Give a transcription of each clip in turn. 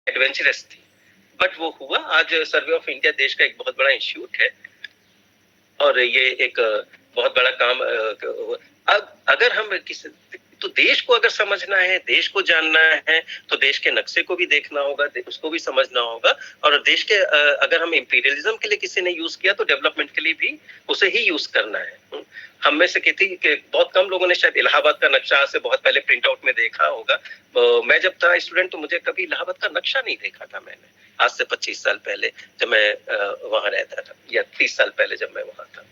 Adventurous थी, but वो हुआ। आज सर्वे ऑफ इंडिया देश का एक बहुत बड़ा इंस्टीट्यूट है और ये एक बहुत बड़ा काम। अब अगर हम किसी तो देश को अगर समझना है, देश को जानना है, तो देश के नक्शे को भी देखना होगा, उसको भी समझना होगा। और देश के अगर हम इंपीरियलिज्म के लिए किसी ने यूज किया तो डेवलपमेंट के लिए भी उसे ही यूज करना है। हम में से किसी के बहुत कम लोगों ने शायद इलाहाबाद का नक्शा आज से बहुत पहले प्रिंट आउट में देखा होगा। मैं जब था स्टूडेंट तो मुझे कभी इलाहाबाद का नक्शा नहीं देखा था मैंने, आज से 25 साल पहले जब मैं वहां रहता था, या 30 साल पहले जब मैं वहां था।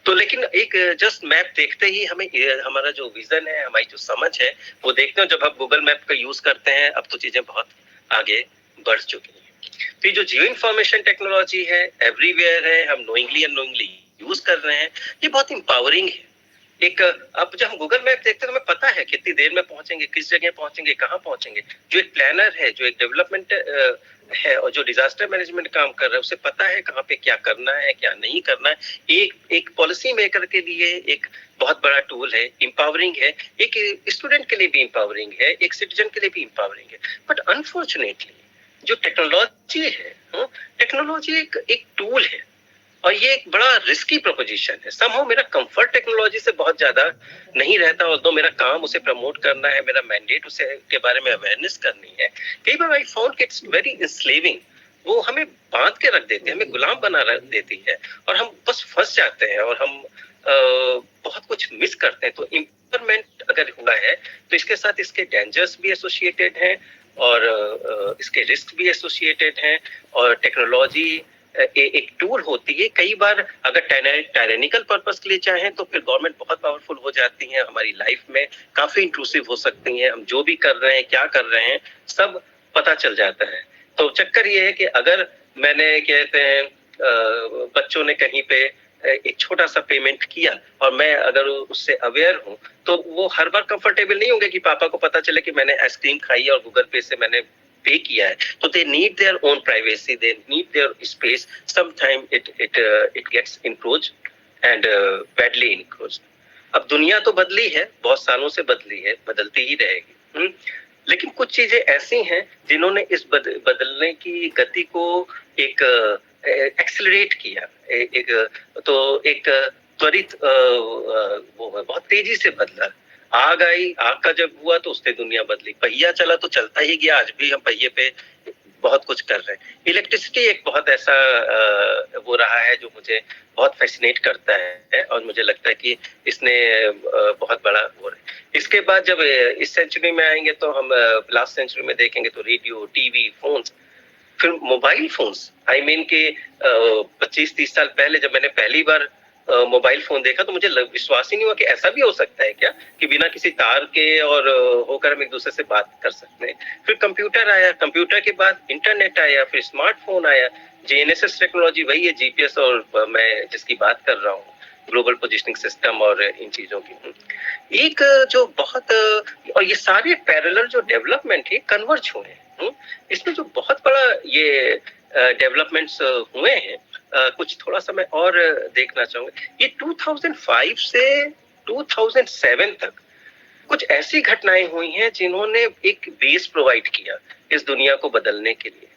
तो लेकिन एक जस्ट मैप देखते ही हमें हमारा जो विजन है, हमारी जो समझ है, वो देखते हैं। जब आप गूगल मैप का यूज करते हैं, अब तो चीजें बहुत आगे बढ़ चुकी हैं। तो ये जो जियो इन्फॉर्मेशन टेक्नोलॉजी है, एवरीवेयर है, हम नोइंगली अननोइंगली यूज कर रहे हैं, ये बहुत इंपावरिंग है। एक अब जब हम गूगल मैप देखते हैं तो हमें पता है कितनी देर में पहुंचेंगे, किस जगह पहुंचेंगे, कहाँ पहुंचेंगे। जो एक प्लानर है, जो एक डेवलपमेंट है और जो डिजास्टर मैनेजमेंट काम कर रहा है, उसे पता है कहाँ पे क्या करना है, क्या नहीं करना है। एक एक पॉलिसी मेकर के लिए एक बहुत बड़ा टूल है, इंपावरिंग है। एक स्टूडेंट के लिए भी इंपावरिंग है, एक सिटीजन के लिए भी इंपावरिंग है। बट अनफॉर्चुनेटली जो टेक्नोलॉजी है, टेक्नोलॉजी एक टूल है और ये एक बड़ा रिस्की प्रोपोजिशन है। समहाउ मेरा कंफर्ट टेक्नोलॉजी से बहुत ज्यादा नहीं रहता, और तो मेरा काम उसे प्रमोट करना है, मेरा मैंडेट उसे के बारे में अवेयरनेस करनी है। कई बार आई फाउंड इट्स वेरी इंस्लेविंग। वो हमें बांध के रख देती है, हमें गुलाम बना रख देती है, और हम बस फंस जाते हैं और हम बहुत कुछ मिस करते हैं। तो इम्प्लीमेंट अगर हुआ है तो इसके साथ इसके डेंजर्स भी एसोसिएटेड हैं और इसके रिस्क भी एसोसिएटेड हैं। और टेक्नोलॉजी एक टूल होती है। कई बार अगर टायरेनिकल पर्पस के लिए चाहें तो फिर गवर्नमेंट बहुत पावरफुल हो जाती है, हमारी लाइफ में काफी इंट्रूसिव हो सकती हैं। हम जो भी कर रहे हैं, क्या कर रहे हैं, सब पता चल जाता है। तो चक्कर ये है कि अगर मैंने कहते हैं बच्चों ने कहीं पे एक छोटा सा पेमेंट किया और मैं अगर उससे अवेयर हूं, तो वो हर बार कंफर्टेबल नहीं होंगे कि पापा को पता चले कि मैंने आइसक्रीम खाई और गूगल पे से मैंने पे किया है। तो they need their own privacy, they need their space. Sometime it gets encroach and badly encroach. अब दुनिया तो बदली है, बहुत सालों से बदली है, बदलती ही रहेगी। लेकिन कुछ चीजें ऐसी हैं जिन्होंने इस बदलने की गति को एक एक्सेलरेट किया। एक तो एक त्वरित वो बहुत तेजी से बदला। आग आई, आग का जब हुआ तो उससे दुनिया बदली। पहिया चला तो चलता ही गया, आज भी हम पहिए पे बहुत कुछ कर रहे हैं। इलेक्ट्रिसिटी एक बहुत ऐसा वो रहा है जो मुझे बहुत फैसिनेट करता है और मुझे लगता है कि इसने बहुत बड़ा वो है। इसके बाद जब इस सेंचुरी में आएंगे तो हम लास्ट सेंचुरी में देखेंगे तो रेडियो, टीवी, फोन्स, फिर मोबाइल फोन्स। आई मीन के 25-30 साल पहले जब मैंने पहली बार मोबाइल फोन देखा तो मुझे विश्वास ही नहीं हुआ कि ऐसा भी हो सकता है क्या, कि बिना किसी तार के और होकर हम एक दूसरे से बात कर सकते हैं। फिर कंप्यूटर आया, कंप्यूटर के बाद इंटरनेट आया, फिर स्मार्टफोन आया। जीएनएसएस टेक्नोलॉजी वही है, जीपीएस, और मैं जिसकी बात कर रहा हूँ, ग्लोबल पोजिशनिंग सिस्टम और इन चीजों की एक जो बहुत और ये सारे पैरेलल जो डेवलपमेंट है कन्वर्ज हुए हैं। इसमें जो बहुत बड़ा ये डेवलपमेंट्स हुए हैं, कुछ थोड़ा सा मैं और देखना चाहूंगा। ये 2005 से 2007 तक कुछ ऐसी घटनाएं हुई हैं जिन्होंने एक बेस प्रोवाइड किया इस दुनिया को बदलने के लिए,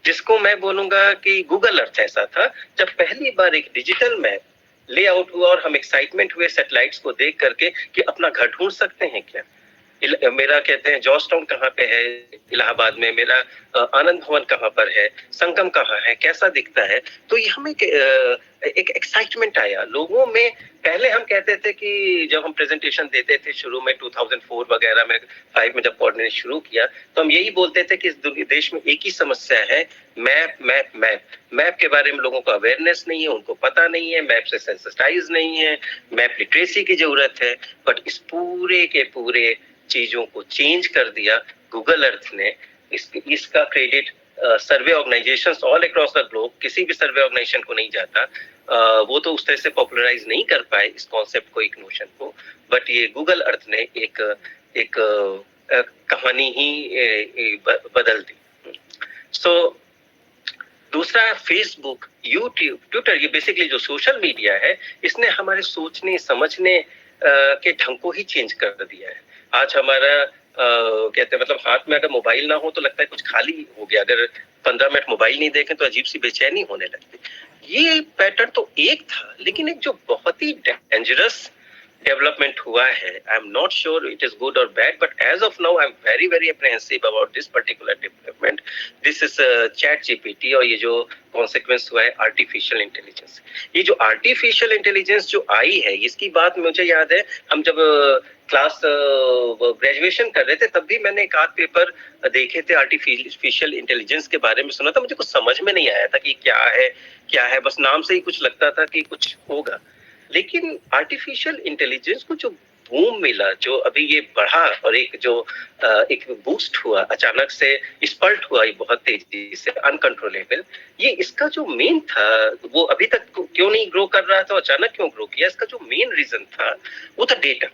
जिसको मैं बोलूंगा कि गूगल अर्थ ऐसा था जब पहली बार एक डिजिटल मैप लेआउट हुआ और हम एक्साइटमेंट हुए सैटेलाइट्स को देख करके कि अपना घर ढूंढ सकते हैं क्या। मेरा कहते हैं जॉर्ज टाउन कहाँ पे है इलाहाबाद में, मेरा आनंद भवन कहाँ पर है, संगम कहाँ है, कैसा दिखता है। तो ये हमें एक एक्साइटमेंट आया लोगों में। पहले हम कहते थे कि जब हम प्रेजेंटेशन देते थे शुरू में 2004 वगैरह में, 5 में जब कोऑर्डिनेट शुरू किया, तो हम यही बोलते थे कि इस देश में एक ही समस्या है, मैप मैप मैप। मैप के बारे में लोगों को अवेयरनेस नहीं है, उनको पता नहीं है, मैप से सेंसिटाइज नहीं है, मैप लिटरेसी की जरूरत है। बट इस पूरे के पूरे चीजों को चेंज कर दिया गूगल अर्थ ने। इसका credit survey organisations all across the globe, किसी भी सर्वे ऑर्गेनाइजेशन को नहीं जाता। वो तो उस तरह से पॉपुलराइज नहीं कर पाए इस कॉन्सेप्ट को, एक नोशन को। बट ये गूगल अर्थ ने एक कहानी ही बदल दी। सो दूसरा फेसबुक, यूट्यूब, ट्विटर, ये बेसिकली जो सोशल मीडिया है, इसने हमारे सोचने समझने के ढंग को ही चेंज कर दिया है। आज हमारा कहते हैं मतलब हाथ में अगर मोबाइल ना हो तो लगता है कुछ खाली हो गया, अगर 15 मिनट मोबाइल नहीं देखें तो अजीब सी बेचैनी होने लगती। ये पैटर्न तो एक था, लेकिन एक जो बहुत ही डेंजरस डेवलपमेंट हुआ है, I am not sure it is good और bad, but as of now I am very very apprehensive about this particular development. This is ChatGPT, और ये जो कॉन्सिक्वेंस हुआ है आर्टिफिशियल इंटेलिजेंस। ये जो आर्टिफिशियल इंटेलिजेंस जो आई है, इसकी बात मुझे याद है, हम जब क्लास ग्रेजुएशन कर रहे थे तब भी मैंने एक आध पेपर देखे थे, आर्टिफिशियल इंटेलिजेंस के बारे में सुना था। मुझे कुछ समझ में नहीं आया था कि क्या है, बस नाम से ही कुछ लगता था कि कुछ होगा। लेकिन आर्टिफिशियल इंटेलिजेंस को जो बूम मिला, जो अभी ये बढ़ा, और एक जो एक बूस्ट हुआ, अचानक से स्पल्ट हुआ, ये बहुत तेजी से अनकंट्रोलेबल, ये इसका जो मेन था, वो अभी तक क्यों नहीं ग्रो कर रहा था, अचानक क्यों ग्रो किया, इसका जो मेन रीजन था वो था डेटा।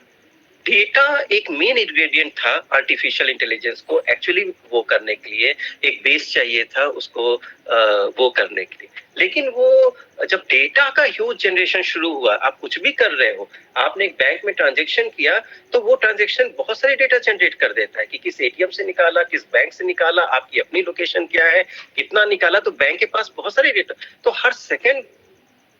डेटा एक मेन इंग्रेडिएंट था आर्टिफिशियल इंटेलिजेंस को एक्चुअली वो करने के लिए, एक बेस चाहिए था उसको वो करने के लिए। लेकिन वो जब डेटा का ह्यूज जनरेशन शुरू हुआ, आप कुछ भी कर रहे हो, आपने एक बैंक में ट्रांजैक्शन किया तो वो ट्रांजैक्शन बहुत सारे डेटा जनरेट कर देता है कि किस एटीएम से निकाला, किस बैंक से निकाला, आपकी अपनी लोकेशन क्या है, कितना निकाला, तो बैंक के पास बहुत सारे डेटा, तो हर second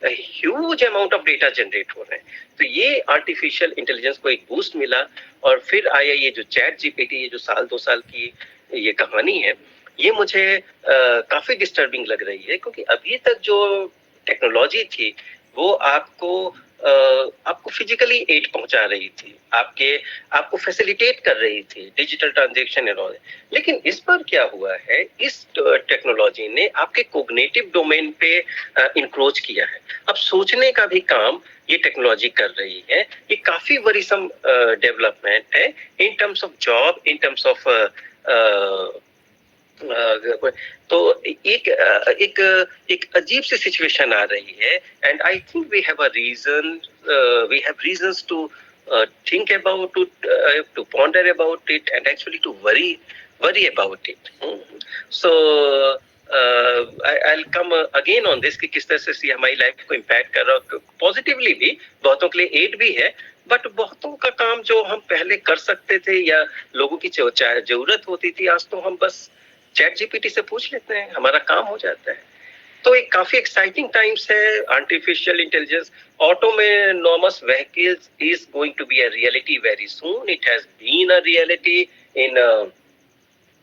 huge amount of data generate हो रहे हैं। तो ये आर्टिफिशियल इंटेलिजेंस को एक बूस्ट मिला, और फिर आया ये जो चैट जीपीटी, ये जो साल 2 साल की ये कहानी है, ये मुझे काफी डिस्टर्बिंग लग रही है, क्योंकि अभी तक जो टेक्नोलॉजी थी वो आपको फिजिकली एड पहुंचा रही थी, आपको फैसिलिटेट कर रही थी डिजिटल ट्रांजैक्शन एंड ऑल। लेकिन इस पर क्या हुआ है, इस टेक्नोलॉजी ने आपके कोग्निटिव डोमेन पे इंक्रोच किया है। अब सोचने का भी काम ये टेक्नोलॉजी कर रही है। ये काफी वरीसम डेवलपमेंट है in terms of job, in terms of तो एक एक अजीब सी सिचुएशन आ रही है, and I think we have reasons to think about it, to ponder about it, and actually to worry about it. So I'll come again on this कि किस तरह से हमारी लाइफ को इम्पैक्ट कर रहा है, पॉजिटिवली भी, बहुतों के लिए एड भी है, बट बहुतों का काम जो हम पहले कर सकते थे या लोगों की जरूरत होती थी, आज तो हम बस चैट जीपीटी से पूछ लेते हैं, हमारा काम हो जाता है। तो एक काफी एक्साइटिंग टाइम्स है artificial intelligence. Autonomous vehicles is going to be a reality very soon. It has been a reality in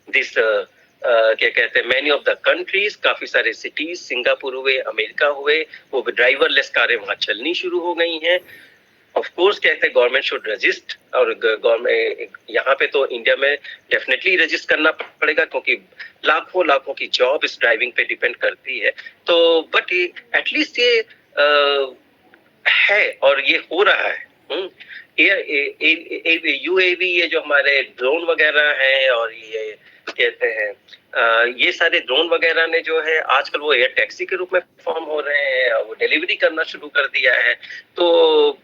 this क्या कहते हैं many of the countries, काफी सारे cities, सिंगापुर हुए, अमेरिका हुए, वो ड्राइवरलेस कारें वहां चलनी शुरू हो गई हैं। ऑफ कोर्स कहते हैं गवर्नमेंट शुड रजिस्ट, और गवर्नमेंट यहाँ पे तो इंडिया में डेफिनेटली रजिस्ट करना पड़ेगा, क्योंकि लाखों की जॉब इस ड्राइविंग पे डिपेंड करती है। तो बट एटलीस्ट ये है, और ये हो रहा है। यूएवी, ये जो हमारे ड्रोन वगैरह हैं, और ये कहते हैं ये सारे ड्रोन वगैरह ने जो है आजकल वो एयर टैक्सी के रूप में फॉर्म हो रहे हैं, वो डिलीवरी करना शुरू कर दिया है। तो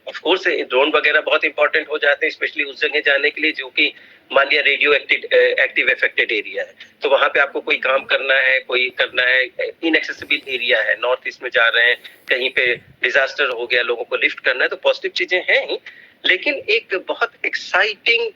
ऑफ कोर्स ड्रोन वगैरह बहुत इंपॉर्टेंट हो जाते हैं, स्पेशली उस जगह जाने के लिए जो कि मान लिया रेडियो एक्टिव अफेक्टेड एरिया है, तो वहां पे आपको कोई काम करना है, इनएक्सेसिबल एरिया है, नॉर्थ ईस्ट में जा रहे हैं, कहीं पे डिजास्टर हो गया, लोगों को लिफ्ट करना है, तो पॉजिटिव चीजें हैं ही, लेकिन एक बहुत एक्साइटिंग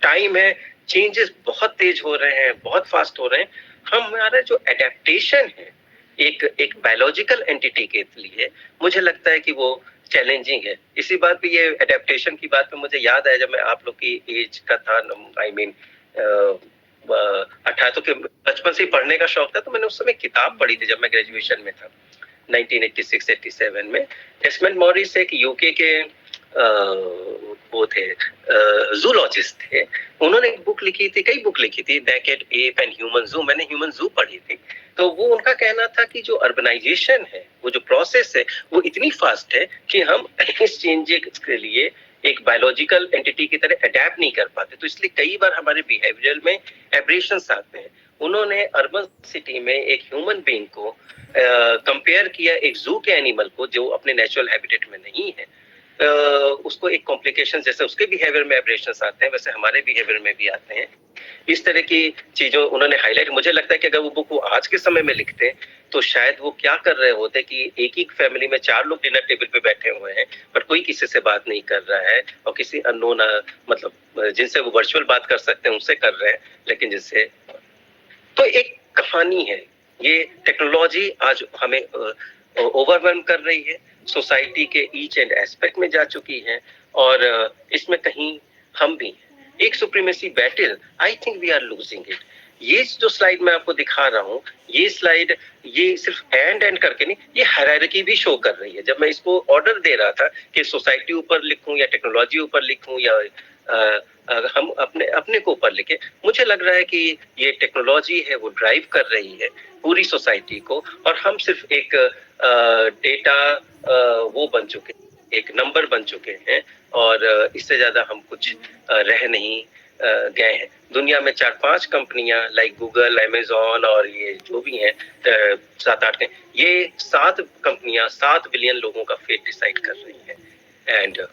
टाइम है, चेंजेस बहुत तेज हो रहे हैं, बहुत फास्ट हो रहे हैं। हमारा जो एडेप्टेशन है एक बायोलॉजिकल एंटिटी के लिए, मुझे लगता है कि वो चैलेंजिंग है। इसी बात पे, ये एडेप्टेशन की बात पे मुझे याद आया, जब मैं आप लोग की एज का था, आई मीन 18, तो बचपन से ही पढ़ने का शौक था, तो मैंने उस समय किताब पढ़ी थी जब मैं ग्रेजुएशन में था 1986-87 में। डेसमंड मॉरिस एक यूके के वो थे, जूलॉजिस्ट थे, उन्होंने एक बुक लिखी थी, कई बुक लिखी थी, नेकेड एप एंड ह्यूमन जू। मैंने ह्यूमन जू पढ़ी थी। तो वो उनका कहना था कि जो अर्बनाइजेशन है, वो जो प्रोसेस है, वो इतनी फास्ट है कि हम इस चेंजेस के लिए एक बायोलॉजिकल एंटिटी की तरह अडेप्ट नहीं कर पाते, तो इसलिए कई बार हमारे बिहेवियर में एब्रेशंस आते हैं। उन्होंने अर्बन सिटी में एक ह्यूमन बीइंग को कंपेयर किया एक जू के एनिमल को, जो अपने नेचुरल हैबिटेट में नहीं है। उसको एक कॉम्प्लिकेशन, जैसे उसके बिहेवियर में एब्रेशंस आते हैं, वैसे हमारे बिहेवियर में भी आते हैं। इस तरह की चीजों उन्होंने हाईलाइट। मुझे लगता है कि अगर वो बुक वो आज के समय में लिखते तो शायद वो क्या कर रहे होते कि एक ही फैमिली में 4 लोग डिनर टेबल पे बैठे हुए हैं, पर कोई किसी से बात नहीं कर रहा है और किसी अननोन मतलब जिनसे वो वर्चुअल बात कर सकते हैं उनसे कर रहे हैं, लेकिन जिससे तो एक कहानी है। ये टेक्नोलॉजी आज हमें ओवरवेलम कर रही है, सोसाइटी के ईच एंड एस्पेक्ट में जा चुकी है और इसमें कहीं हम भी एक supremacy battle, I think we are losing it. ये जो स्लाइड मैं आपको दिखा रहा हूँ, ये स्लाइड ये सिर्फ एंड करके नहीं, ये हायरार्की भी शो कर रही है। जब मैं इसको ऑर्डर दे रहा था कि सोसाइटी ऊपर लिखूं या टेक्नोलॉजी ऊपर लिखूं या हम अपने अपने को ऊपर लिखे, मुझे लग रहा है कि ये टेक्नोलॉजी है वो ड्राइव कर रही है पूरी सोसाइटी को और हम सिर्फ एक डेटा वो बन चुके, एक नंबर बन चुके हैं और इससे ज्यादा हम कुछ रह नहीं गए हैं। दुनिया में 4-5 कंपनियां लाइक गूगल, अमेज़न और ये जो भी हैं 7-8 ये 7 कंपनियां 7 बिलियन लोगों का फेट डिसाइड कर रही हैं। एंड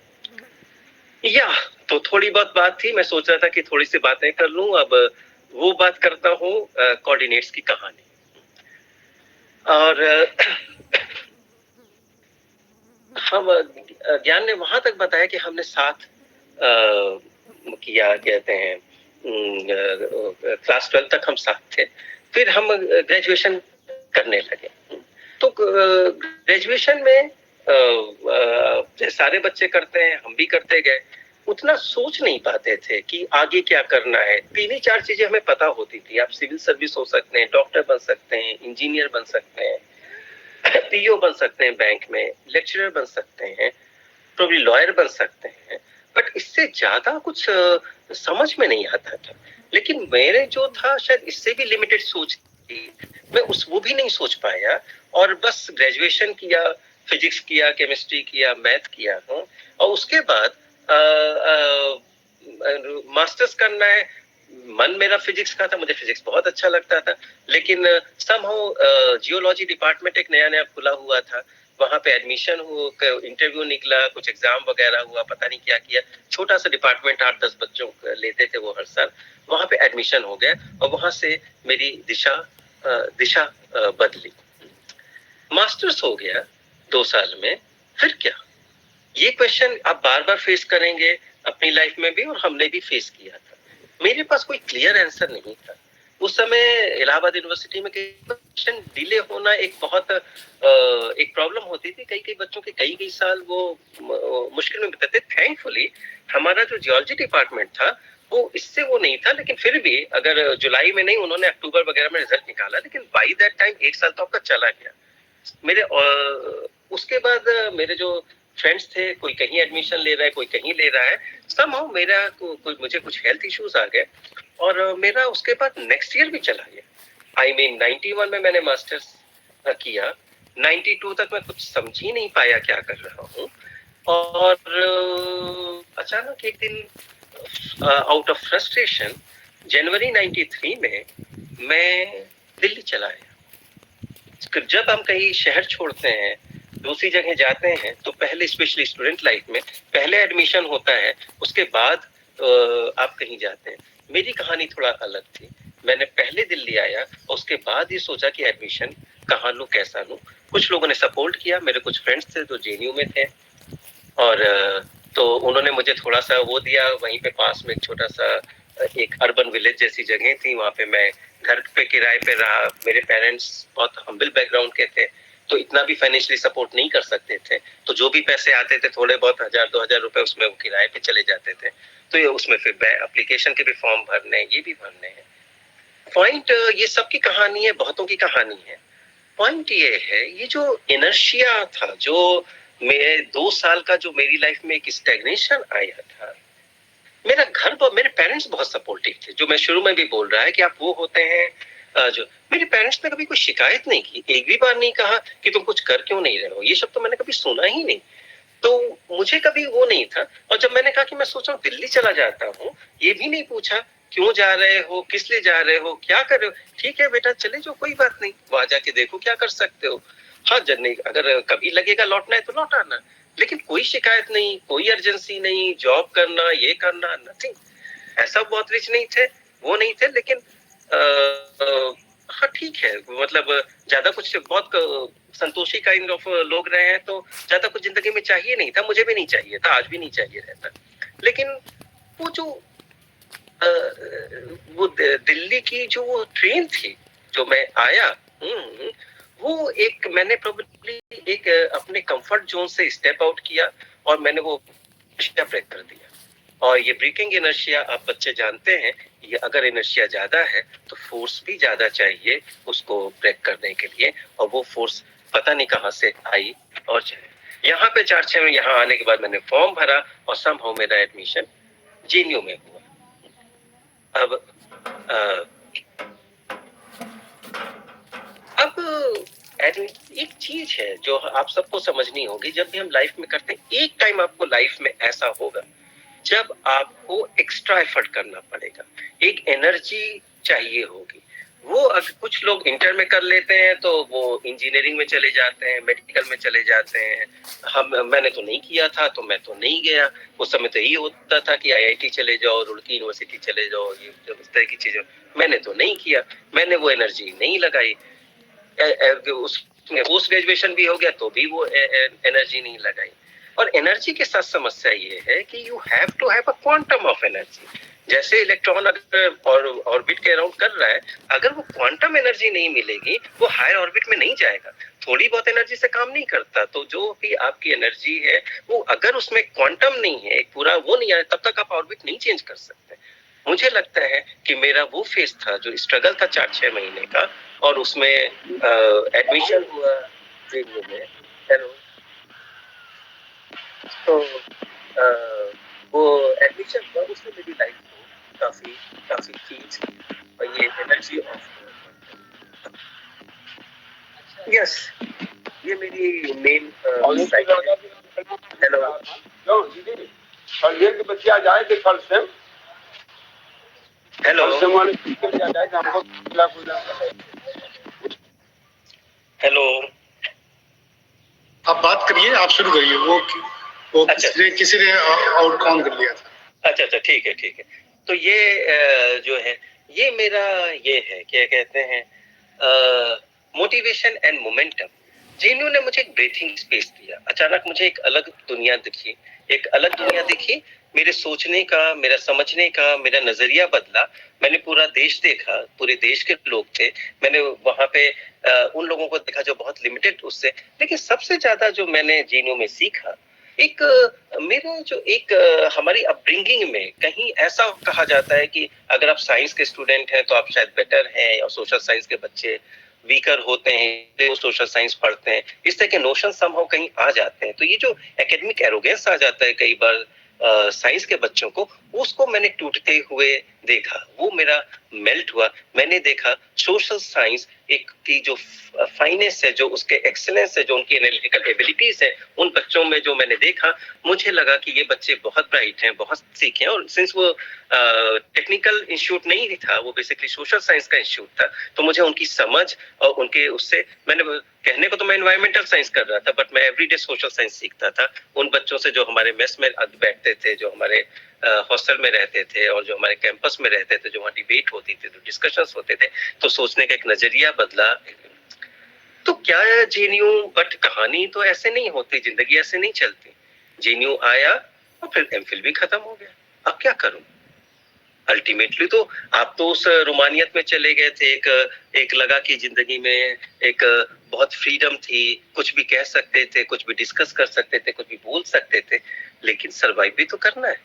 या तो थोड़ी बहुत बात थी, मैं सोच रहा था कि थोड़ी सी बातें कर लूं। अब वो बात करता हूँ कोऑर्डिनेट्स की कहानी। और हम ज्ञान ने वहां तक बताया कि हमने साथ किया, कहते हैं क्लास 12 तक हम साथ थे, फिर हम ग्रेजुएशन करने लगे। तो ग्रेजुएशन में सारे बच्चे करते हैं, हम भी करते गए, उतना सोच नहीं पाते थे कि आगे क्या करना है। 3 ही 4 चीजें हमें पता होती थी, आप सिविल सर्विस हो सकते हैं, डॉक्टर बन सकते हैं, इंजीनियर बन सकते हैं, पीओ बन सकते हैं बैंक में, लेक्चरर बन सकते हैं, प्रोबब्ली लॉयर बन सकते हैं, बट इससे ज्यादा कुछ समझ में नहीं आता था। लेकिन मेरे जो था शायद इससे भी लिमिटेड सोच थी, मैं वो भी नहीं सोच पाया और बस ग्रेजुएशन किया, फिजिक्स किया, केमिस्ट्री किया, मैथ किया हूँ और उसके बाद मास्टर्स करना है। मन मेरा फिजिक्स का था, मुझे फिजिक्स बहुत अच्छा लगता था, लेकिन समहाउ जियोलॉजी डिपार्टमेंट एक नया खुला हुआ था, वहां पे एडमिशन हुआ, इंटरव्यू निकला, कुछ एग्जाम वगैरह हुआ, पता नहीं क्या किया, छोटा सा डिपार्टमेंट 8-10 बच्चों लेते थे वो हर साल, वहां पे एडमिशन हो गया और वहां से मेरी दिशा बदली। मास्टर्स हो गया 2 साल में, फिर क्या? ये क्वेश्चन आप बार बार फेस करेंगे अपनी लाइफ में भी, और हमने भी फेस किया था। मेरे पास कोई क्लियर आंसर नहीं था उस समय। इलाहाबाद यूनिवर्सिटी में क्वेश्चन डिले होना एक बहुत एक प्रॉब्लम होती थी। कई बच्चों के कई साल वो मुश्किल में बिताते। थैंकफुली हमारा जो जियोलॉजी डिपार्टमेंट था वो इससे वो नहीं था, लेकिन फिर भी अगर जुलाई में नहीं, उन्होंने अक्टूबर वगैरह में रिजल्ट निकाला, लेकिन बाई दैट टाइम 1 साल तो आपका चला गया। मेरे उसके बाद मेरे जो फ्रेंड्स थे, कोई कहीं एडमिशन ले रहा है, कोई कहीं ले रहा है, समहाउ मेरा मुझे कुछ हेल्थ इश्यूज आ गए और मेरा उसके बाद नेक्स्ट ईयर भी चला गया। आई मीन 91 में मैंने मास्टर्स किया, 92 तक मैं कुछ समझ ही नहीं पाया क्या कर रहा हूँ और अचानक एक दिन आउट ऑफ फ्रस्ट्रेशन जनवरी 93 में मैं दिल्ली चला आया। जब हम कहीं शहर छोड़ते हैं, दूसरी जगह जाते हैं, तो पहले स्पेशली स्टूडेंट लाइफ में पहले एडमिशन होता है, उसके बाद आप कहीं जाते हैं। मेरी कहानी थोड़ा अलग थी। मैंने पहले दिल्ली आया और उसके बाद ये सोचा कि एडमिशन कहाँ लूं, कैसा लूं। कुछ लोगों ने सपोर्ट किया, मेरे कुछ फ्रेंड्स थे जो जेएनयू में थे और तो उन्होंने मुझे थोड़ा सा वो दिया। वहीं पे पास में एक छोटा सा एक अर्बन विलेज जैसी जगह थी, वहां पे मैं घर पे किराए पे रहा। मेरे पेरेंट्स बहुत हम्बल बैकग्राउंड के थे, तो इतना भी फाइनेंशियली सपोर्ट नहीं कर सकते थे, तो जो भी पैसे आते थे थोड़े बहुत 1000-2000 रुपए उसमें वो किराए पे चले जाते थे। तो ये उसमें फिर एप्लीकेशन के भी फॉर्म भरने, ये भी भरने हैं। पॉइंट ये सबकी कहानी है, बहुतों की कहानी है। पॉइंट ये है, ये जो इनर्शिया था, जो मेरे 2 साल का जो मेरी लाइफ में एक स्टैग्नेशन आया था, मेरे पेरेंट्स बहुत सपोर्टिव थे। जो मैं शुरू में भी बोल रहा है कि आप वो होते हैं जो मेरे पेरेंट्स ने कभी कोई शिकायत नहीं की, एक भी बार नहीं कहा कि तुम कुछ कर क्यों नहीं रहे हो। ये शब्द तो मैंने कभी सुना ही नहीं, तो मुझे कभी वो नहीं था। और जब मैंने कहा कि मैं सोच रहा हूँ दिल्ली चला जाता हूँ, ये भी नहीं पूछा क्यों जा रहे हो, किस लिए जा रहे हो, क्या कर रहे हो। ठीक है बेटा, चले जाओ, कोई बात नहीं, वहां जाके देखो क्या कर सकते हो। हाँ, अगर कभी लगेगा लौटना है तो लौट आना, लेकिन कोई शिकायत नहीं, कोई अर्जेंसी नहीं, जॉब करना, ये करना, नथिंग। ऐसा बहुत रिच नहीं थे, वो नहीं थे, लेकिन हाँ ठीक है, मतलब ज्यादा कुछ बहुत संतोषी काइंड ऑफ लोग रहे हैं, तो ज्यादा कुछ जिंदगी में चाहिए नहीं था, मुझे भी नहीं चाहिए था, आज भी नहीं चाहिए रहता। लेकिन वो जो वो दिल्ली की जो वो ट्रेन थी, जो मैं आया, वो एक मैंने प्रोबेबली एक अपने कंफर्ट जोन से स्टेप आउट किया और मैंने वो ब्रेक कर दिया। और ये ब्रेकिंग इनर्शिया आप बच्चे जानते हैं, ये अगर इनर्शिया ज्यादा है तो फोर्स भी ज्यादा चाहिए उसको ब्रेक करने के लिए, और वो फोर्स पता नहीं कहाँ से आई और जाए। यहाँ पे 4-6 में यहाँ आने के बाद मैंने फॉर्म भरा और समहाउ मेरा एडमिशन जेएनयू में हुआ। अब एक चीज है जो आप सबको समझनी होगी, जब भी हम लाइफ में करते हैं, एक टाइम आपको लाइफ में ऐसा होगा जब आपको एक्स्ट्रा एफर्ट करना पड़ेगा, एक एनर्जी चाहिए होगी। वो अगर कुछ लोग इंटर में कर लेते हैं तो वो इंजीनियरिंग में चले जाते हैं, मेडिकल में चले जाते हैं। मैंने तो नहीं किया था, तो मैं तो नहीं गया। उस समय तो यही होता था कि आईआईटी चले जाओ, रुड़की यूनिवर्सिटी चले जाओ, ये इस तरह की चीजें मैंने तो नहीं किया। मैंने वो एनर्जी नहीं लगाई। उसमें पोस्ट ग्रेजुएशन भी हो गया तो भी वो एनर्जी नहीं लगाई। और एनर्जी के साथ समस्या ये है कि you have to have a quantum of energy. जैसे इलेक्ट्रॉन अगर ऑर्बिट के अराउंड कर रहा है, अगर वो क्वांटम एनर्जी नहीं मिलेगी वो हायर ऑर्बिट में नहीं जाएगा। थोड़ी बहुत एनर्जी से काम नहीं करता। तो जो भी आपकी एनर्जी है, वो अगर उसमें क्वांटम नहीं है, एक पूरा वो नहीं आया, तब तक आप ऑर्बिट नहीं चेंज कर सकते। मुझे लगता है कि मेरा वो फेज था जो स्ट्रगल था 4-6 महीने का, और उसमें एडमिशन हुआ जेएनयू में। हेलो। तो वो एडमिशन हुआ, उसमें मेरी लाइफ को काफी काफी चेंज की, और ये एनर्जी ऑफ यस, ये मेरी मेन हेलो। कल के बच्चे आ जाए थे, कल से हेलो हेलो, आप बात करिए, आप शुरू करिए। वो अच्छा, किसी ने आउट काउंट कर लिया था। अच्छा, ठीक है, ठीक है। तो ये जो है, ये मेरा ये है, क्या कहते हैं, मोटिवेशन एंड मोमेंटम। जेएनयू ने मुझे एक ब्रीथिंग स्पेस दिया। अचानक मुझे एक अलग दुनिया दिखी, एक अलग दुनिया दिखी। मेरे सोचने का, मेरा समझने का, मेरा नजरिया बदला। मैंने पूरा देश देखा, पूरे देश के लोग थे। मैंने वहां पे उन लोगों को देखा जो बहुत लिमिटेड उससे, लेकिन सबसे ज्यादा जो मैंने जेएनयू में सीखा, एक मेरा जो एक हमारी अपब्रिंगिंग में कहीं ऐसा कहा जाता है कि अगर आप साइंस के स्टूडेंट हैं तो आप शायद बेटर हैं, और सोशल साइंस के बच्चे वीकर होते हैं, वो सोशल साइंस पढ़ते हैं। इस तरह के नोशन समहाउ कहीं आ जाते हैं। तो ये जो एकेडमिक एरोगेंस आ जाता है कई बार साइंस के बच्चों को, उसको मैंने टूटते हुए देखा। वो मेरा मेल्ट हुआ। मैंने देखा सोशल साइंस एक की जो फाइनेस है, जो उसके एक्सेलेंस है, जो उनकी एनालिटिकल एबिलिटीज है, उन बच्चों में जो मैंने देखा, मुझे लगा कि ये बच्चे बहुत ब्राइट हैं, बहुत सीखे हैं। और सिंस वो टेक्निकल इंस्टीट्यूट नहीं था, वो बेसिकली सोशल साइंस का इंस्टीट्यूट था, तो मुझे उनकी समझ और उनके उससे, मैंने कहने को तो मैं एनवायरमेंटल साइंस कर रहा था, बट मैं एवरीडे सोशल साइंस सीखता था उन बच्चों से जो हमारे मेस में बैठते थे, जो हमारे हॉस्टल में रहते थे, और जो हमारे कैंपस में रहते थे, जो वहाँ डिबेट होती थी, जो डिस्कशंस होते थे। तो सोचने का एक नजरिया बदला। तो क्या है जेएनयू, बट कहानी तो ऐसे नहीं होती, जिंदगी ऐसे नहीं चलती। जेएनयू आया और फिर एमफिल भी खत्म हो गया। अब क्या करूं? अल्टीमेटली तो आप तो उस रोमानियत में चले गए थे, एक लगा कि जिंदगी में एक बहुत फ्रीडम थी, कुछ भी कह सकते थे, कुछ भी डिस्कस कर सकते थे, कुछ भी बोल सकते थे, लेकिन सरवाइव भी तो करना है।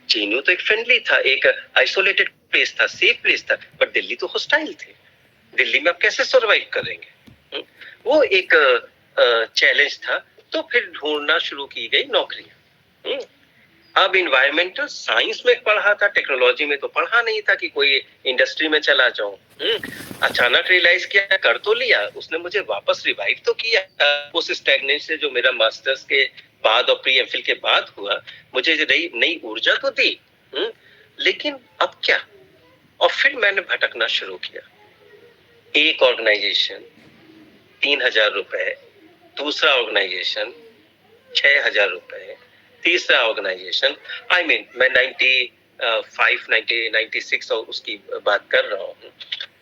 जेएनयू तो एक फ्रेंडली था, एक आइसोलेटेड प्लेस था, सेफ प्लेस था, बट दिल्ली तो हॉस्टाइल थे। दिल्ली में आप कैसे सरवाइव करेंगे? वो एक चैलेंज था। तो फिर ढूंढना शुरू की गई नौकरियां। अब इन्वायरमेंटल साइंस में पढ़ा था, टेक्नोलॉजी में तो पढ़ा नहीं था कि कोई इंडस्ट्री में चला जाऊं। अचानक रियलाइज किया, कर तो लिया, उसने मुझे वापस रिवाइव तो किया उस स्टैग्नेंस से जो मेरा मास्टर्स के बाद और प्री एमफिल के बाद हुआ। मुझे नई ऊर्जा तो दी, लेकिन अब क्या? और फिर मैंने भटकना शुरू किया। एक ऑर्गेनाइजेशन 3,000 रुपए, दूसरा ऑर्गेनाइजेशन 6,000 रुपए, तीसरा ऑर्गेनाइजेशन, मैं 90 96 और उसकी बात कर रहा हूँ,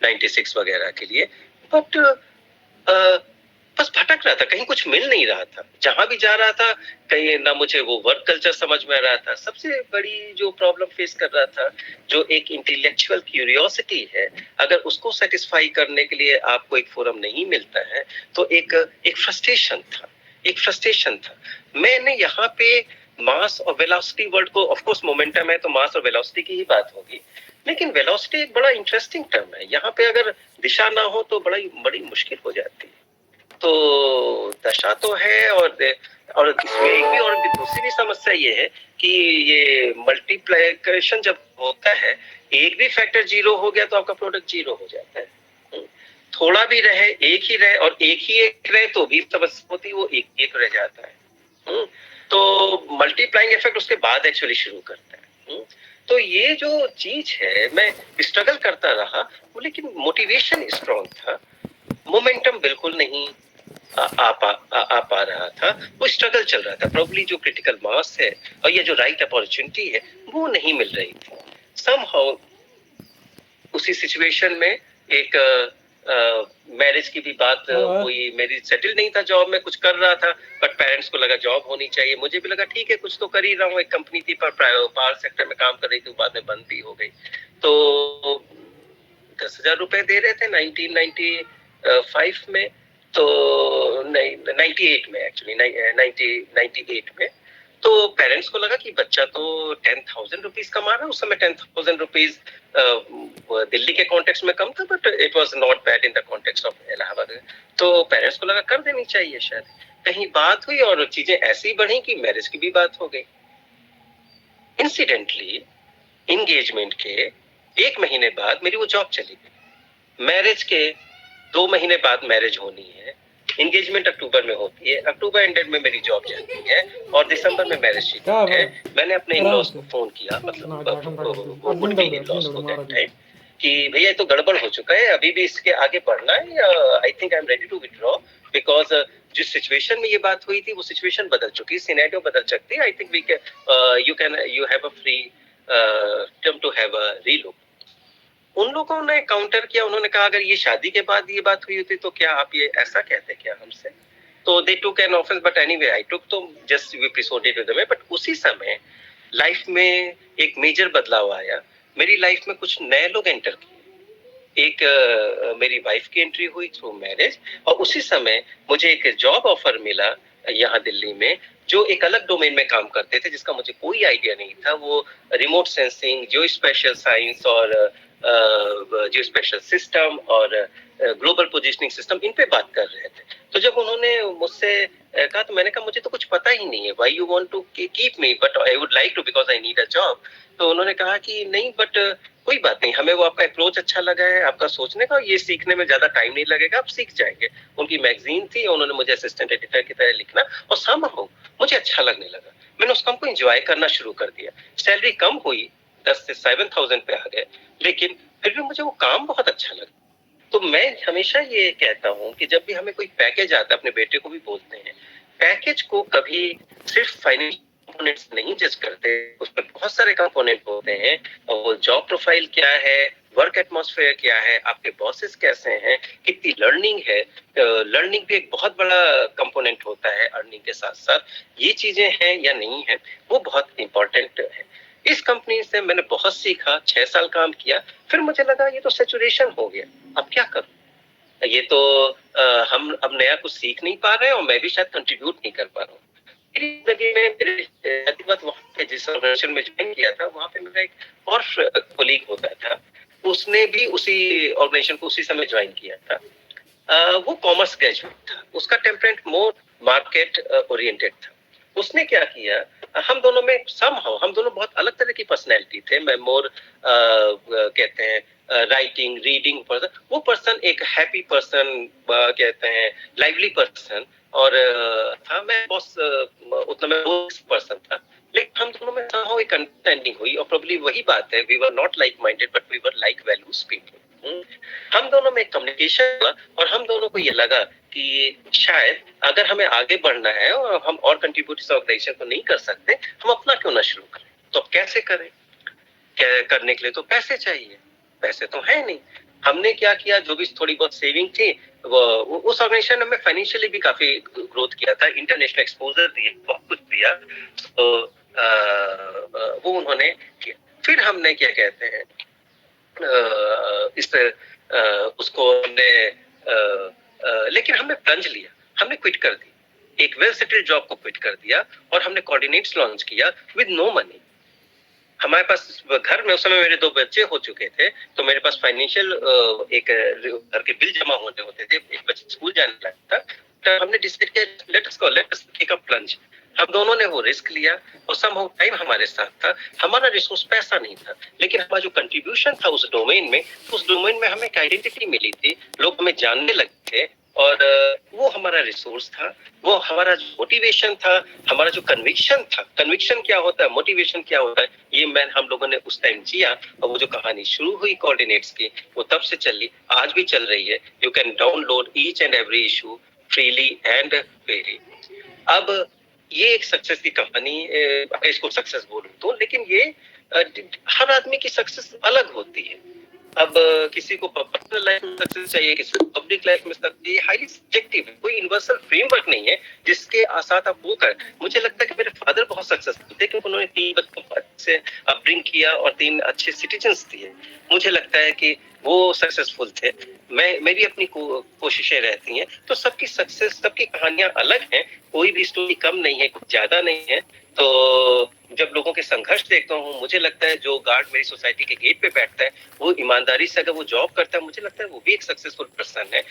96 वगैरह के लिए। बट बस भटक रहा था, कहीं कुछ मिल नहीं रहा था, जहां भी जा रहा था कहीं ना मुझे वो वर्क कल्चर समझ में आ रहा था। सबसे बड़ी जो प्रॉब्लम फेस कर रहा था, जो एक इंटेलेक्चुअल क्यूरियोसिटी है, अगर उसको सेटिस्फाई करने के लिए आपको एक फोरम नहीं मिलता है तो एक फ्रस्ट्रेशन था। मैंने यहाँ पे मास और वेलोसिटी वर्ड को, ऑफ कोर्स मोमेंटम है तो मास और वेलोसिटी की ही बात होगी, लेकिन वेलोसिटी एक बड़ा इंटरेस्टिंग टर्म है। यहाँ पे अगर दिशा ना हो तो बड़ी मुश्किल हो जाती है। तो दशा तो है, और इसमें एक भी और दूसरी भी समस्या ये है कि ये मल्टीप्लिकेशन जब होता है, एक भी फैक्टर 0 हो गया तो आपका प्रोडक्ट 0 हो जाता है। थोड़ा भी रहे, एक ही रहे, और एक रहे तो भी समस्या होती, वो एक रह जाता है। तो मल्टीप्लाइंग इफेक्ट उसके बाद एक्चुअली शुरू करता है। तो ये जो चीज है, मैं स्ट्रगल करता रहा, लेकिन मोटिवेशन स्ट्रॉन्ग था, मोमेंटम बिल्कुल नहीं आ पा रहा था, वो स्ट्रगल चल रहा था। प्रोबब्ली जो क्रिटिकल मास है और ये जो राइट अपॉर्चुनिटी है वो नहीं मिल रही थी। समहाउ उसी सिचुएशन में एक मैरिज की भी बात हुई। मेरी सेटल नहीं था, जॉब में कुछ कर रहा था, बट पेरेंट्स को लगा जॉब होनी चाहिए, मुझे भी लगा ठीक है कुछ तो कर ही रहा हूँ। एक कंपनी थी पावर सेक्टर में काम कर रही थी, बाद में बंद भी हो गई। तो 10,000 रुपए दे रहे थे 1995 में, तो 98 में एक्चुअली 98 में। तो पेरेंट्स को लगा कि बच्चा तो 10,000 रुपीज कमा रहा है। उस समय 10,000 रुपीज दिल्ली के कॉन्टेक्स्ट में कम था, but it was not bad in the context of Allahabad. तो पेरेंट्स को लगा कर देनी चाहिए शायद। कहीं बात हुई और चीजें ऐसी बढ़ी कि मैरिज की भी बात हो गई। इंसिडेंटली एंगेजमेंट के 1 महीने बाद मेरी वो जॉब चली गई। मैरिज के 2 महीने बाद मैरिज होनी है, एंगेजमेंट अक्टूबर में होती है, अक्टूबर एंडेड में मेरी जॉब जाती है, और दिसंबर में मैरिज शेड्यूल है। मैंने अपने इन-लॉज को फोन किया, मतलब वुड बी इन-लॉज को दैट टाइम, कि भैया ये तो गड़बड़ हो चुका है, अभी भी इसके आगे बढ़ना है, I think I am ready to withdraw, because जिस सिचुएशन में ये बात हुई थी वो सिचुएशन बदल चुकी है, सिनेरियो बदल सकती है। I think we can you have a free term to have a relook. उन लोगों ने काउंटर किया, उन्होंने कहा अगर ये शादी के बाद ये बात हुई होती तो क्या आप ये ऐसा कहते क्या हमसे? तो they took an offence, but anyway I took, तो just we proceeded with them. But उसी समय लाइफ में एक मेजर बदलाव आया, मेरी लाइफ में कुछ नए लोग एंटर किए। एक मेरी वाइफ की एंट्री हुई थ्रू मैरिज, और उसी समय मुझे एक जॉब ऑफर मिला यहाँ दिल्ली में, जो एक अलग डोमेन में काम करते थे जिसका मुझे कोई आइडिया नहीं था। वो रिमोट सेंसिंग, जियो स्पेशल साइंस और जियो स्पेशल सिस्टम और ग्लोबल पोजिशनिंग सिस्टम, इन पे बात कर रहे थे। तो जब उन्होंने मुझसे कहा तो मैंने कहा मुझे तो कुछ पता ही नहीं है, why you want to keep me, but I would like to because I need a job. तो उन्होंने कहा कि नहीं, बट कोई बात नहीं, हमें वो आपका अप्रोच अच्छा लगा है, आपका सोचने का, ये सीखने में ज्यादा टाइम नहीं लगेगा, आप सीख जाएंगे। उनकी मैगजीन थी, उन्होंने मुझे असिस्टेंट एडिटर की तरह लिखना, और समहाउ मुझे अच्छा लगने लगा। मैंने उस काम को एंजॉय करना शुरू कर दिया। सैलरी कम हुई, 10 से 7,000 पे आ गए, लेकिन फिर भी मुझे वो काम बहुत अच्छा लगा। तो मैं हमेशा ये कहता हूँ कि जब भी हमें कोई पैकेज आता है, अपने बेटे को भी बोलते हैं, पैकेज को कभी सिर्फ फाइनेंशियल कंपोनेंट्स नहीं जज करते, उसमें बहुत सारे कंपोनेंट होते हैं। और वो जॉब प्रोफाइल क्या है, वर्क एटमॉस्फेयर क्या है, आपके बॉसेस कैसे हैं, कितनी लर्निंग है, लर्निंग भी एक बहुत बड़ा कंपोनेंट होता है अर्निंग के साथ साथ। ये चीजें हैं या नहीं है, वो बहुत इंपॉर्टेंट है। इस कंपनी से मैंने बहुत सीखा, 6 साल काम किया, फिर मुझे लगा ये तो सैचुरेशन हो गया, अब क्या करूं? ये तो हम अब नया कुछ सीख नहीं पा रहे हैं, और मैं भी शायद कंट्रीब्यूट नहीं कर पा रहा हूँ। मेरी जिंदगी में मेरे वहाँ पे जिस ऑर्गेनाइजेशन में ज्वाइन किया था, वहाँ पे मेरा एक और कोलीग होता था, उसने भी उसी ऑर्गेनाइजेशन को उसी समय ज्वाइन किया था। वो कॉमर्स ग्रेजुएट था, उसका टेम्परेमेंट मोर मार्केट ओरिएंटेड था। उसने क्या किया, हम दोनों में समहाउ हम दोनों बहुत अलग तरह की पर्सनैलिटी थे। मैं मोर कहते हैं राइटिंग रीडिंग पर्सन, वो पर्सन एक हैप्पी पर्सन, कहते हैं लाइवली पर्सन, और था मैं बॉस, उतना मैं पर्सन था। लेकिन हम दोनों में समहाउ एक अंडरस्टैंडिंग हुई, और प्रोबब्ली वही बात है, we were not like minded but we were like values people. हम दोनों में कम्युनिकेशन हुआ, और हम दोनों को ये लगा कि शायद अगर हमें आगे बढ़ना है और हम और कंट्रीब्यूट इस ऑर्गेनाइजेशन को नहीं कर सकते, हम अपना क्यों ना शुरू करें। तो अब कैसे करें? करने के लिए तो पैसे चाहिए, पैसे तो है नहीं। हमने क्या किया, जो भी थोड़ी बहुत सेविंग थी वो उस ऑर्गेनाइजेशन ने हमें फाइनेंशियली भी काफी ग्रोथ किया था, इंटरनेशनल एक्सपोजर दिए, बहुत कुछ दिया, तो वो उन्होंने किया। फिर हमने क्या कहते हैं उसको हमने लेकिन हमने प्लंज लिया, हमने क्विट कर दी, एक वेल सेटल्ड जॉब को क्विट कर दिया और हमने कोऑर्डिनेट्स लॉन्च किया विद नो मनी। हमारे पास घर में उस समय मेरे 2 बच्चे हो चुके थे, तो मेरे पास फाइनेंशियल एक घर के बिल जमा होने होते थे, एक बच्चा स्कूल जाने लगता, तो हमने डिसाइड किया let us take a plunge. हम दोनों ने वो रिस्क लिया और समहाउ टाइम हमारे साथ था, हमारा रिसोर्स पैसा नहीं था, लेकिन हमारा जो कंट्रीब्यूशन था उस डोमेन में, हमें एक आइडेंटिटी मिली थी, लोग हमें जानने लगे थे, और वो हमारा रिसोर्स था, वो हमारा मोटिवेशन था, हमारा जो कन्विक्शन था। कन्विक्शन क्या होता है, मोटिवेशन क्या होता है, ये हम लोगों ने उस टाइम जिया, और वो जो कहानी शुरू हुई कोऑर्डिनेट्स की, वो तब से चली, आज भी चल रही है। You can download each and every issue freely and freely. अब ये एक सक्सेस की कहानी, इसको सक्सेस बोलूं तो, लेकिन ये हर आदमी की सक्सेस अलग होती है। अब किसी को पर्सनल लाइफ में सक्सेस चाहिए, किसी को पब्लिक लाइफ में सक्सेस चाहिए, हाईली सब्जेक्टिव है, कोई यूनिवर्सल फ्रेमवर्क नहीं है जिसके साथ आप वो कर। मुझे लगता है कि मेरे फादर बहुत सक्सेसफुल थे, क्योंकि उन्होंने 3 बच्चों को अच्छे अपब्रिंग किया और 3 अच्छे सिटीजन्स दिए। मुझे लगता है कि वो सक्सेसफुल थे। मेरी अपनी कोशिशें रहती हैं, तो सबकी सक्सेस, सबकी कहानियां अलग हैं, कोई भी स्टोरी कम नहीं है, कुछ ज्यादा नहीं है। तो जब लोगों के संघर्ष देखता हूँ, मुझे लगता है जो गार्ड मेरी सोसाइटी के गेट पे बैठता है, वो ईमानदारी से अगर वो जॉब करता है, मुझे लगता है वो भी एक सक्सेसफुल पर्सन है।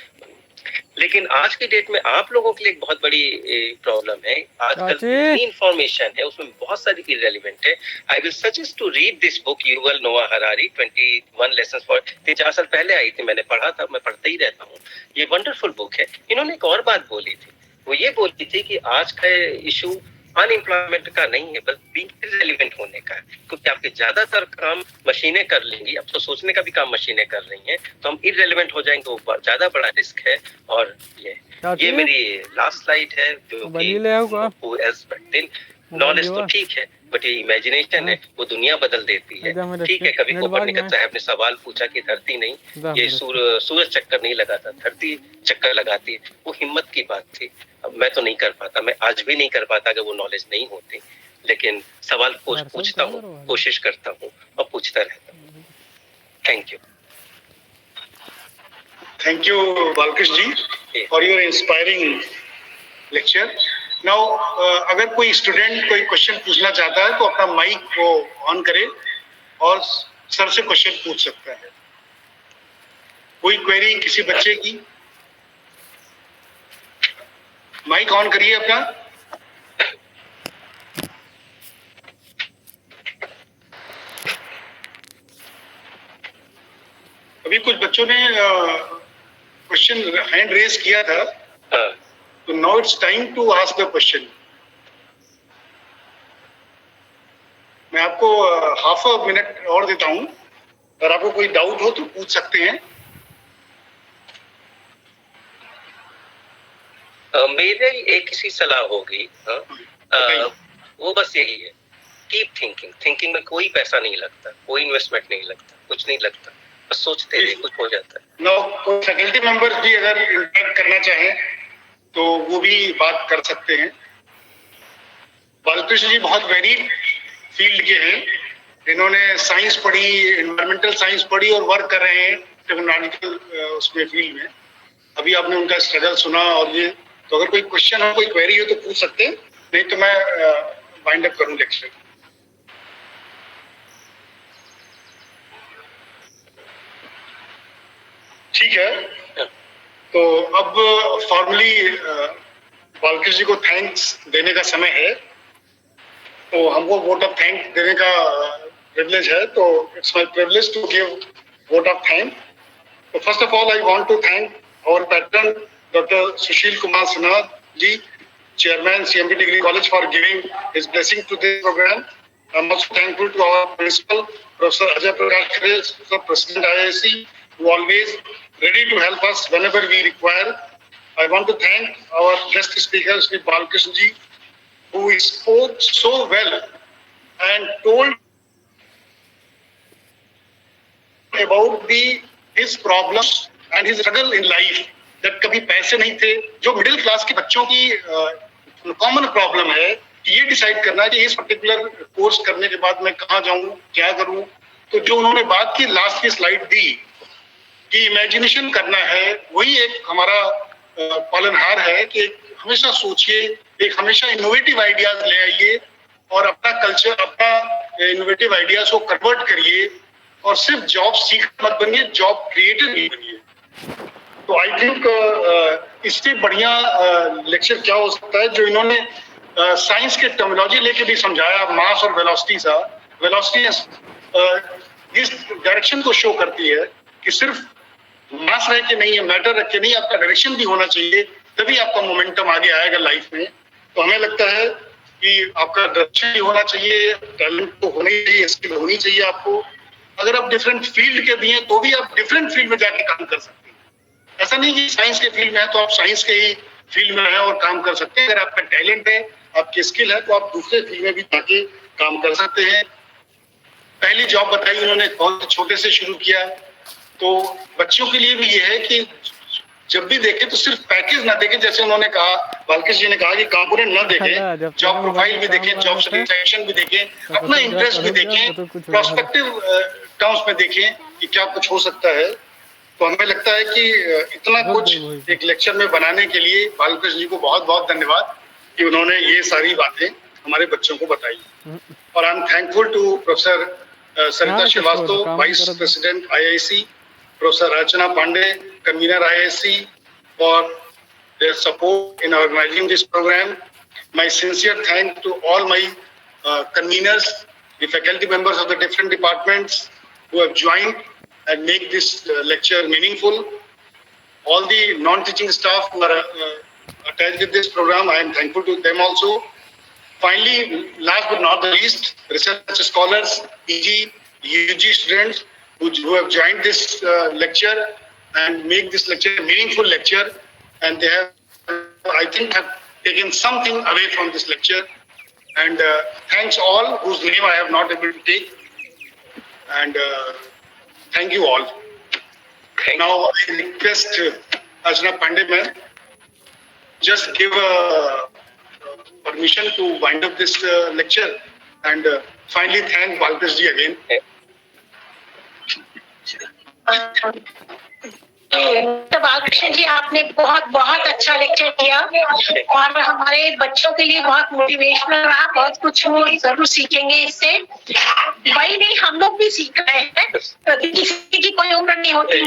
लेकिन आज की डेट में आप लोगों के लिए एक बहुत बड़ी प्रॉब्लम है, आजकल इतनी इंफॉर्मेशन है, उसमें बहुत सारी इररिलेवेंट है। I will suggest to read this book, Yuval Noah Harari, 21 lessons for. 3-4 साल पहले आई थी, मैंने पढ़ा था, मैं पढ़ता ही रहता हूँ, ये वंडरफुल बुक है। इन्होंने एक और बात बोली थी, वो ये बोली थी कि आज का इशू अनएम्प्लॉयमेंट का नहीं है, बल्कि इररिलेवेंट होने का है, क्योंकि आपके ज्यादातर काम मशीनें कर लेंगी। अब तो सोचने का भी काम मशीनें कर रही हैं, तो हम इररिलेवेंट हो जाएंगे, वो ज्यादा बड़ा रिस्क है। और ये मेरी लास्ट स्लाइड है, जो कि नॉलेज तो ठीक है, बट ये इमेजिनेशन है, वो दुनिया बदल देती है। ठीक है, कभी कोपरनिकस साहब ने सवाल पूछा कि धरती नहीं, ये सूरज चक्कर नहीं लगाता, धरती चक्कर लगाती है, वो हिम्मत की बात थी। अब मैं तो नहीं कर पाता, मैं आज भी नहीं कर पाता अगर वो नॉलेज नहीं होती, लेकिन सवाल पूछता हूँ, कोशिश करता हूँ और पूछता रहता हूँ। Thank you. Thank you, Balakrishna ji, for your inspiring lecture. Now, अगर कोई स्टूडेंट कोई क्वेश्चन पूछना चाहता है तो अपना माइक को ऑन करे और सर से क्वेश्चन पूछ सकता है। कोई क्वेरी किसी बच्चे की, माइक ऑन करिए अपना। अभी कुछ बच्चों ने क्वेश्चन हैंड रेज किया था, तो now it's time to ask the question. मैं आपको हाफ अ मिनट और देता हूं, अगर आपको कोई डाउट हो तो पूछ सकते हैं। मेरे एक किसी सलाह होगी, वो बस यही है, कीप थिंकिंग में कोई पैसा नहीं लगता, कोई इन्वेस्टमेंट नहीं लगता, कुछ नहीं लगता, बस सोचते रहिए, कुछ हो जाता है। नो, कोई फैकल्टी मेंबर्स भी अगर इंटरेक्ट करना चाहें तो वो भी बात कर सकते हैं। बालकृष्ण जी बहुत वेरीड फील्ड के हैं, इन्होंने साइंस पढ़ी, एनवायरमेंटल साइंस पढ़ी और वर्क कर रहे हैं टेक्नोलॉजिकल उसमें फील्ड में। अभी आपने उनका स्ट्रगल सुना, और ये तो अगर कोई क्वेश्चन हो, कोई क्वेरी हो तो पूछ सकते हैं, नहीं तो मैं वाइंड अप करूं लेक्चर। ठीक है, तो अब फॉर्मली बालकृष्ण जी को थैंक्स देने का समय है, तो हमको वोट ऑफ थैंक देने का प्रिविलेज है, तो it's my privilege to give vote of thank. तो first of all I want to thank our patron doctor Sushil Kumar Sinha ji, chairman CMB degree college, for giving his blessing to this programme. I am also thankful to our principal professor Ajay Prakash Khare, president IISc, who always ready to help us whenever we require. I want to thank our guest speaker, Shri Balkrishna ji, who spoke so well and told about his problems and his struggle in life. That कभी पैसे नहीं थे, जो middle class के बच्चों की common problem है कि ये डिसाइड करना है कि इस पर्टिकुलर कोर्स करने के बाद मैं कहाँ जाऊँ, क्या करूँ. तो जो उन्होंने बात की, लास्ट की स्लाइड दी कि इमेजिनेशन करना है, वही एक हमारा पालनहार है कि हमेशा सोचिए, एक हमेशा इनोवेटिव आइडियाज ले आइए और अपना कल्चर, अपना इनोवेटिव आइडियाज को कन्वर्ट करिए और सिर्फ जॉब सीख मत बनिए, जॉब क्रिएटर भी बनिए. तो आई थिंक इससे बढ़िया लेक्चर क्या हो सकता है जो इन्होंने साइंस के टर्मिनोलॉजी लेके भी समझाया. मास और वेलोसिटी सा, वेलोसिटी इस डायरेक्शन को शो करती है कि सिर्फ मास रह के नहीं है, मैटर रख के नहीं, आपका डायरेक्शन भी होना चाहिए, तभी आपका मोमेंटम आगे आएगा लाइफ में. तो हमें लगता है कि आपका डायरेक्शन भी होना चाहिए, टैलेंट तो होना ही चाहिए, स्किल होनी चाहिए आपको. अगर आप डिफरेंट फील्ड के भी हैं तो भी आप डिफरेंट फील्ड में जाके काम कर सकते हैं. ऐसा नहीं कि साइंस के फील्ड में है तो आप साइंस के ही फील्ड में हैं और काम कर सकते हैं. अगर आपका टैलेंट है, आपकी स्किल है, तो आप दूसरे फील्ड में भी जाके काम कर सकते हैं. पहली जॉब बताई उन्होंने, बहुत छोटे से शुरू किया. तो बच्चों के लिए भी ये है कि जब भी देखें तो सिर्फ पैकेज ना देखें, जैसे उन्होंने कहा, बालकृष्ण जी ने कहा कि कंपोनेंट ना देखें, जॉब प्रोफाइल भी देखें, जॉब सेटिस्फैक्शन भी देखें, अपना इंटरेस्ट भी देखें, प्रोस्पेक्टिव टर्म्स में देखें कि क्या कुछ हो सकता है. तो हमें लगता है कि इतना कुछ एक लेक्चर में बनाने के लिए बालकृष्ण जी को बहुत बहुत धन्यवाद कि उन्होंने ये सारी बातें हमारे बच्चों को बताई. और I am thankful to professor Sarita Srivastava, vice president IISc, Professor Archana Pandey, convener IISc, for their support in organizing this program. My sincere thanks to all my conveners, the faculty members of the different departments who have joined and make this lecture meaningful. All the non-teaching staff who are attached with this program, I am thankful to them also. Finally, last but not the least, research scholars, PG, UG students, who have joined this lecture and make this lecture a meaningful lecture, and they have, I think, have taken something away from this lecture. And thanks all whose name I have not able to take. And thank you all. Now I request Archana Pandey ma'am, just give permission to wind up this lecture, and finally thank Balkrish ji again. Balkrishna ji, आपने बहुत बहुत अच्छा lecture किया और हमारे बच्चों के लिए बहुत मोटिवेशनल रहा. बहुत कुछ वो जरूर सीखेंगे इससे. वही नहीं, हम लोग भी सीख रहे हैं, किसी की कोई उम्र नहीं होती.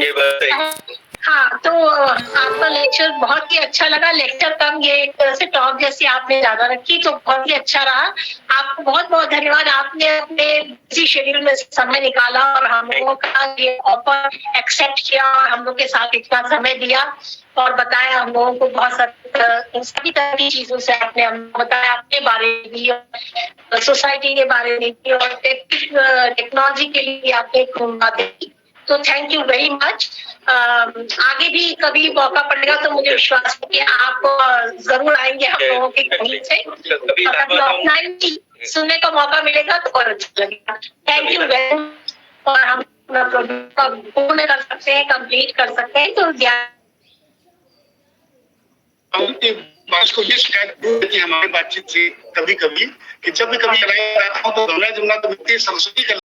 हाँ, तो आपका लेक्चर बहुत ही अच्छा लगा. लेक्चर कम, ये एक तरह से टॉक जैसी आपने ज्यादा रखी, तो बहुत ही अच्छा रहा. आपको बहुत बहुत धन्यवाद. आपने अपने बिजी शेड्यूल में समय निकाला और हम लोगों का ये ऑफर एक्सेप्ट किया और हम लोग के साथ इतना समय दिया और बताया हम लोगों को बहुत सभी तरह की चीजों से. आपने हम बताया अपने बारे में भी, सोसाइटी के बारे में भी, और टेक्नोलॉजी के लिए आपने खूब बातें की. तो थैंक यू वेरी मच. आगे भी कभी मौका पड़ेगा तो मुझे विश्वास है कि आप जरूर आएंगे हम लोगों के कहीं से. कभी सुनने का मौका मिलेगा तो और अच्छा लगेगा. Thank you very much. और हम पूर्ण कर सकते हैं, कंप्लीट कर सकते हैं. तो को ये शिकायत कि हमारी बातचीत से कभी कभी कि जब भी कभी तो गंगा जमुना तो मिलती है, सरस्वती का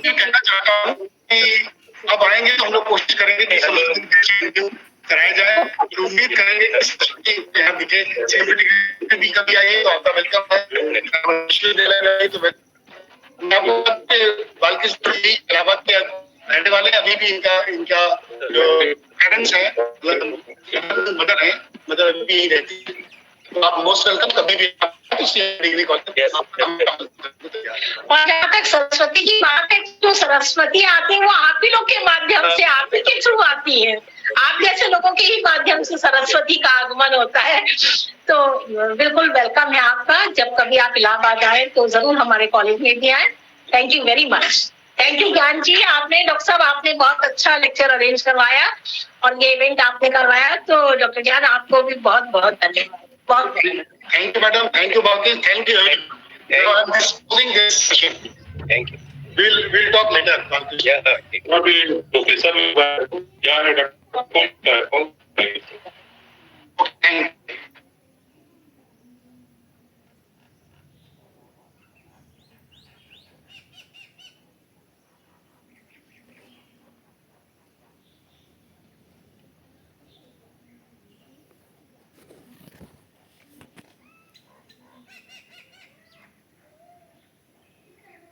कहना चाहता हूँ कि अब आएंगे तो हम लोग कोशिश करेंगे कि सरस्वती कराया जाए. उम्मीद करेंगे कि यहाँ दिखे. सेलिब्रिटी भी कभी आइए तो आपका वेलकम है. विश्वविद्यालय तो बालकृष्ण जी इलाहाबाद के रहने वाले, अभी भी इनका जो पेरेंट्स है, मदर है, मदर अभी भी यही रहती है. तो आप मोस्ट वेलकम. कभी भी डिग्री कॉलेज. और जहाँ तक सरस्वती की बात है, जो सरस्वती आती है वो आप ही लोग के माध्यम से, आप ही के थ्रू आती है. आप जैसे लोगों के ही माध्यम से सरस्वती का आगमन होता है. तो बिल्कुल वेलकम है आपका. जब कभी आप इलाहाबाद आए तो जरूर हमारे कॉलेज में भी आए. Thank you very much. Thank you ज्ञान जी. आपने डॉक्टर साहब, आपने बहुत अच्छा लेक्चर अरेंज करवाया और ये इवेंट आपने करवाया. तो डॉक्टर ज्ञान, आपको भी बहुत बहुत धन्यवाद. बहुत thank you madam. Thank you बाकी. Thank you. Thank you. we'll talk later, Balkrish. Yeah. अभी प्रोफेसर क्या है डॉक्टर? Thank